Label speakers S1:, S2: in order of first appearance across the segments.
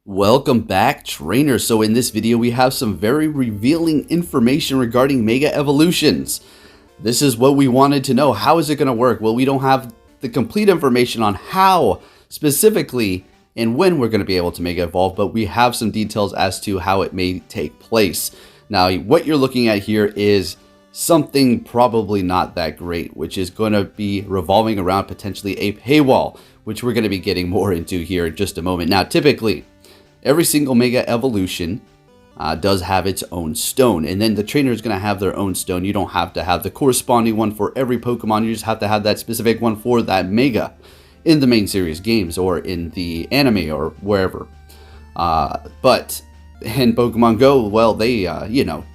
S1: Welcome back, trainers. So in this video we have some very revealing information regarding Mega Evolutions. This is what we wanted to know. How is it going to work? Well, we don't have the complete information on how specifically and when we're going to be able to Mega Evolve, but we have some details as to how it may take place. Now, what you're looking at here is something probably not that great, which is going to be revolving around potentially a paywall, which we're going to be getting more into here in just a moment. Now, typically, every single Mega Evolution does have its own stone, and then the trainer is going to have their own stone. You don't have to have the corresponding one for every Pokemon. You just have to have that specific one for that Mega in the main series games or in the anime or wherever. But in Pokemon Go, well, they,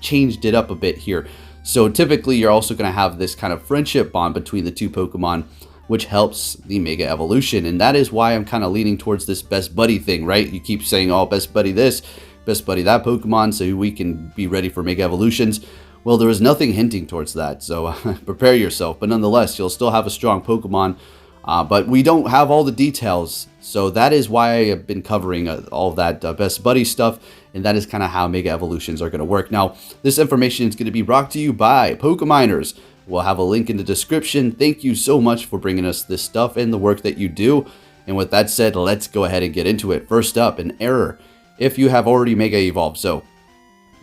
S1: changed it up a bit here. So typically, you're also going to have this kind of friendship bond between the two Pokemon, which helps the Mega Evolution. And that is why I'm kind of leaning towards this best buddy thing, right? You keep saying, oh, best buddy this, best buddy that Pokemon, so we can be ready for Mega Evolutions. Well, there is nothing hinting towards that, so prepare yourself. But nonetheless, you'll still have a strong Pokemon, but we don't have all the details. So that is why I have been covering all that best buddy stuff, and that is kind of how Mega Evolutions are going to work. Now, this information is going to be brought to you by PokeMiners. We'll have a link in the description. Thank you so much for bringing us this stuff and the work that you do. And with that said, let's go ahead and get into it. First up, an error if you have already Mega Evolved. So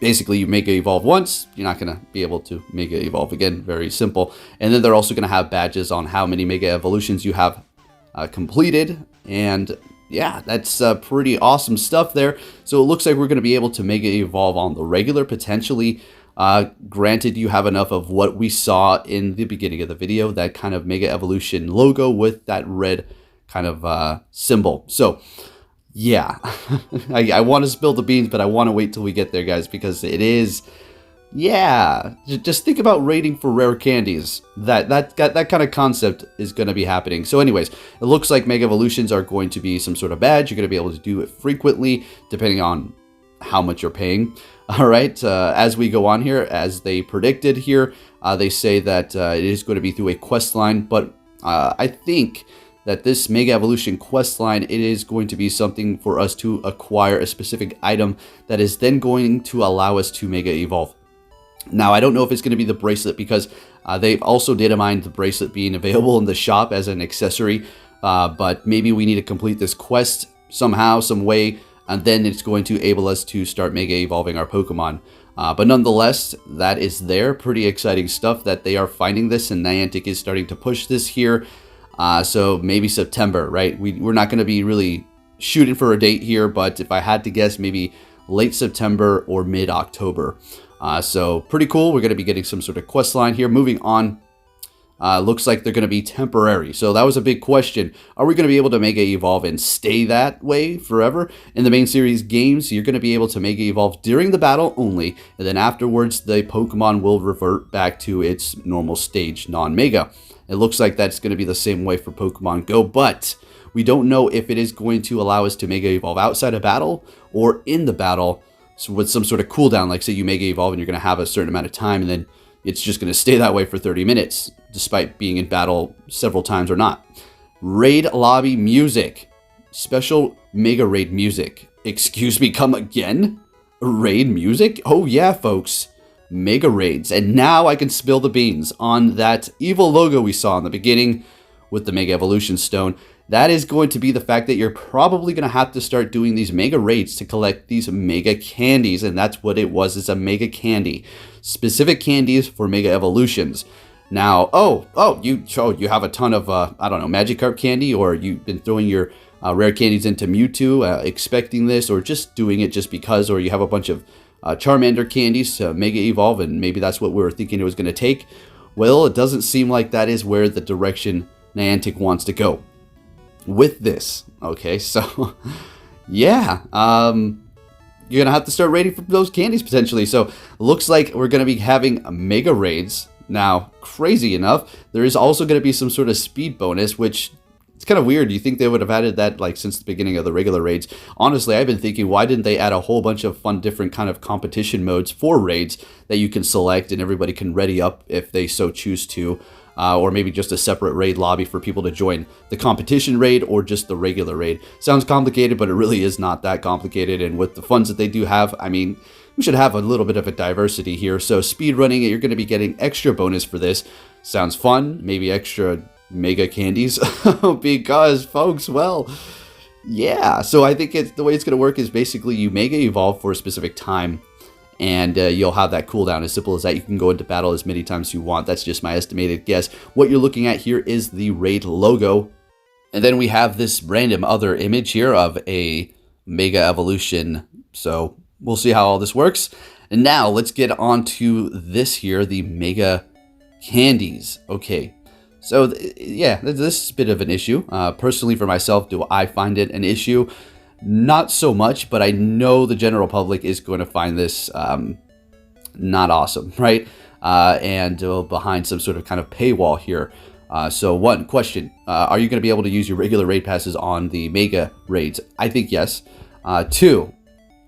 S1: basically, you Mega Evolve once, you're not going to be able to Mega Evolve again. Very simple. And then they're also going to have badges on how many Mega Evolutions you have completed. And yeah, that's pretty awesome stuff there. So it looks like we're going to be able to Mega Evolve on the regular, potentially. Granted, you have enough of what we saw in the beginning of the video, that kind of Mega Evolution logo with that red kind of symbol. So yeah, I want to spill the beans, but I want to wait till we get there, guys, because it is, yeah, just think about rating for rare candies. That kind of concept is going to be happening. So anyways, it looks like Mega Evolutions are going to be some sort of badge. You're going to be able to do it frequently, depending on how much you're paying. All right, as we go on here, as they predicted here, they say that it is going to be through a quest line, but I think that this Mega Evolution quest line, it is going to be something for us to acquire a specific item that is then going to allow us to Mega Evolve. Now, I don't know if it's going to be the bracelet, because they've also data mined the bracelet being available in the shop as an accessory, but maybe we need to complete this quest somehow, some way, and then it's going to enable us to start Mega Evolving our Pokemon. But nonetheless, that is there. Pretty exciting stuff that they are finding this, and Niantic is starting to push this here. So maybe September, right? We're not going to be really shooting for a date here, but if I had to guess, maybe late September or mid-October. So pretty cool. We're going to be getting some sort of quest line here. Moving on. Looks like they're going to be temporary. So that was a big question. Are we going to be able to Mega Evolve and stay that way forever? In the main series games, you're going to be able to Mega Evolve during the battle only, and then afterwards, the Pokemon will revert back to its normal stage, non-Mega. It looks like that's going to be the same way for Pokemon Go, but we don't know if it is going to allow us to Mega Evolve outside of battle or in the battle, so with some sort of cooldown. Like, say you Mega Evolve and you're going to have a certain amount of time, and then it's just going to stay that way for 30 minutes, despite being in battle several times or not. Raid lobby music. Special Mega Raid music. Excuse me, come again? Raid music? Oh yeah, folks. Mega Raids. And now I can spill the beans on that evil logo we saw in the beginning with the Mega Evolution Stone. That is going to be the fact that you're probably going to have to start doing these Mega Raids to collect these Mega Candies. And that's what it was. It's a Mega Candy. Specific candies for Mega Evolutions. Now, you have a ton of, I don't know, Magikarp candy, or you've been throwing your rare candies into Mewtwo, expecting this, or just doing it just because, or you have a bunch of Charmander candies to Mega Evolve, and maybe that's what we were thinking it was going to take. Well, it doesn't seem like that is where the direction Niantic wants to go with this. Okay, so yeah, you're going to have to start raiding for those candies potentially. So looks like we're going to be having Mega Raids. Now, crazy enough, there is also going to be some sort of speed bonus, which it's kind of weird. You think they would have added that like since the beginning of the regular raids. Honestly, I've been thinking, why didn't they add a whole bunch of fun different kind of competition modes for raids that you can select and everybody can ready up if they so choose to. or maybe just a separate raid lobby for people to join the competition raid or just the regular raid. Sounds complicated, but it really is not that complicated. And with the funds that they do have, I mean, we should have a little bit of a diversity here. So speedrunning, you're going to be getting extra bonus for this. Sounds fun. Maybe extra mega candies because, folks, well, yeah. So I think the way it's going to work is basically you mega evolve for a specific time, and you'll have that cooldown. As simple as that. You can go into battle as many times as you want. That's just my estimated guess. What you're looking at here is the raid logo. And then we have this random other image here of a mega evolution. So we'll see how all this works. And now let's get on to this here, the mega candies. Okay. So yeah, this is a bit of an issue. Personally for myself, do I find it an issue? Not so much, but I know the general public is going to find this not awesome, right? And behind some sort of kind of paywall here. So one question, are you going to be able to use your regular raid passes on the mega raids? I think yes. Two,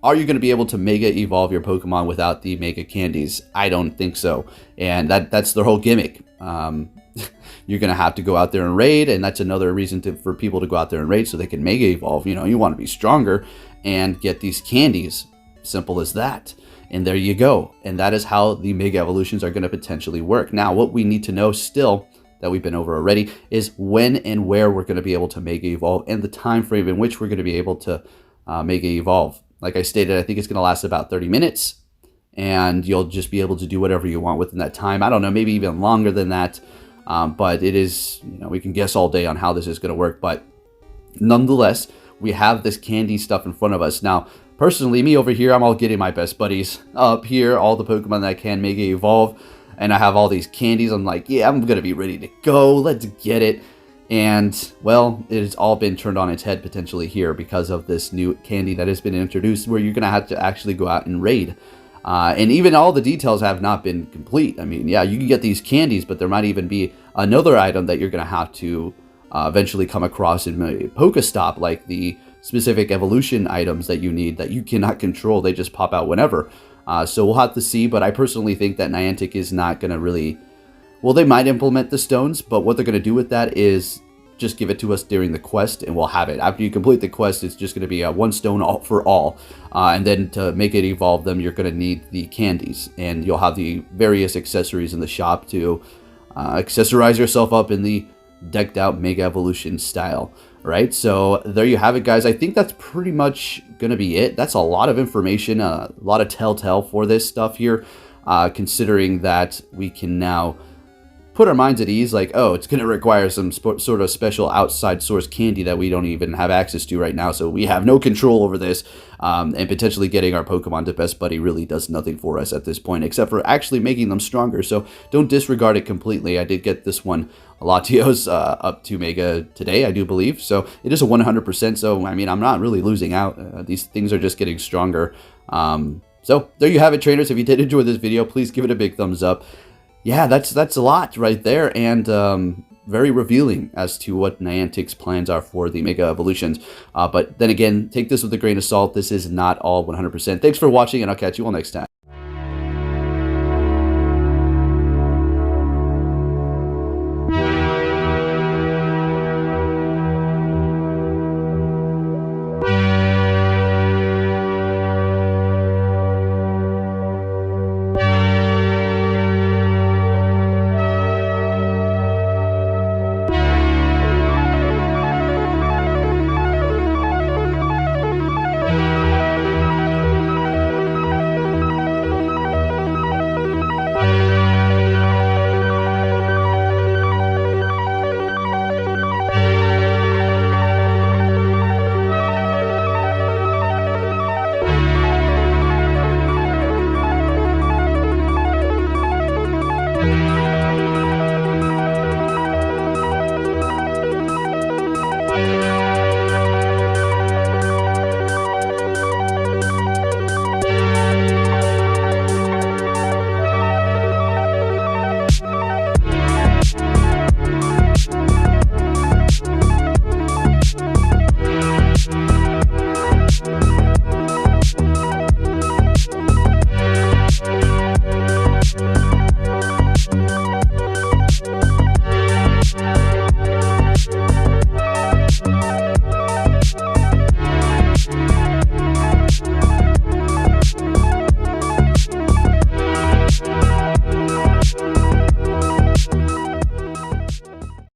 S1: are you going to be able to mega evolve your Pokemon without the mega candies? I don't think so. And that's their whole gimmick. You're going to have to go out there and raid, and that's another reason for people to go out there and raid so they can mega evolve. You know, you want to be stronger and get these candies. Simple as that. And there you go. And that is how the mega evolutions are going to potentially work. Now, what we need to know still that we've been over already is when and where we're going to be able to mega evolve and the time frame in which we're going to be able to mega evolve. Like I stated, I think it's going to last about 30 minutes, and you'll just be able to do whatever you want within that time. I don't know, maybe even longer than that. But it is, you know, we can guess all day on how this is going to work. But nonetheless, we have this candy stuff in front of us. Now, personally, me over here, I'm all getting my best buddies up here, all the Pokemon that I can mega evolve. And I have all these candies. I'm like, yeah, I'm going to be ready to go. Let's get it. And, well, it has all been turned on its head potentially here because of this new candy that has been introduced where you're going to have to actually go out and raid. And even all the details have not been complete. I mean, yeah, you can get these candies, but there might even be another item that you're going to have to eventually come across in a Pokestop, like the specific evolution items that you need that you cannot control. They just pop out whenever. So we'll have to see, but I personally think that Niantic is not going to really... Well, they might implement the stones, but what they're going to do with that is just give it to us during the quest and we'll have it. After you complete the quest, it's just going to be a one stone all for all. And then to make it evolve them, you're going to need the candies. And you'll have the various accessories in the shop to accessorize yourself up in the decked out Mega Evolution style. Right? So there you have it, guys. I think that's pretty much going to be it. That's a lot of information, a lot of telltale for this stuff here, considering that we can now put our minds at ease, like, oh, it's going to require some sort of special outside source candy that we don't even have access to right now, so we have no control over this, and potentially getting our Pokemon to Best Buddy really does nothing for us at this point, except for actually making them stronger, so don't disregard it completely. I did get this one, Latios, up to Mega today, I do believe, so it is a 100%, so, I mean, I'm not really losing out. These things are just getting stronger. So, there you have it, trainers. If you did enjoy this video, please give it a big thumbs up. Yeah, that's a lot right there, and very revealing as to what Niantic's plans are for the Mega Evolutions. But then again, take this with a grain of salt. This is not all 100%. Thanks for watching, and I'll catch you all next time.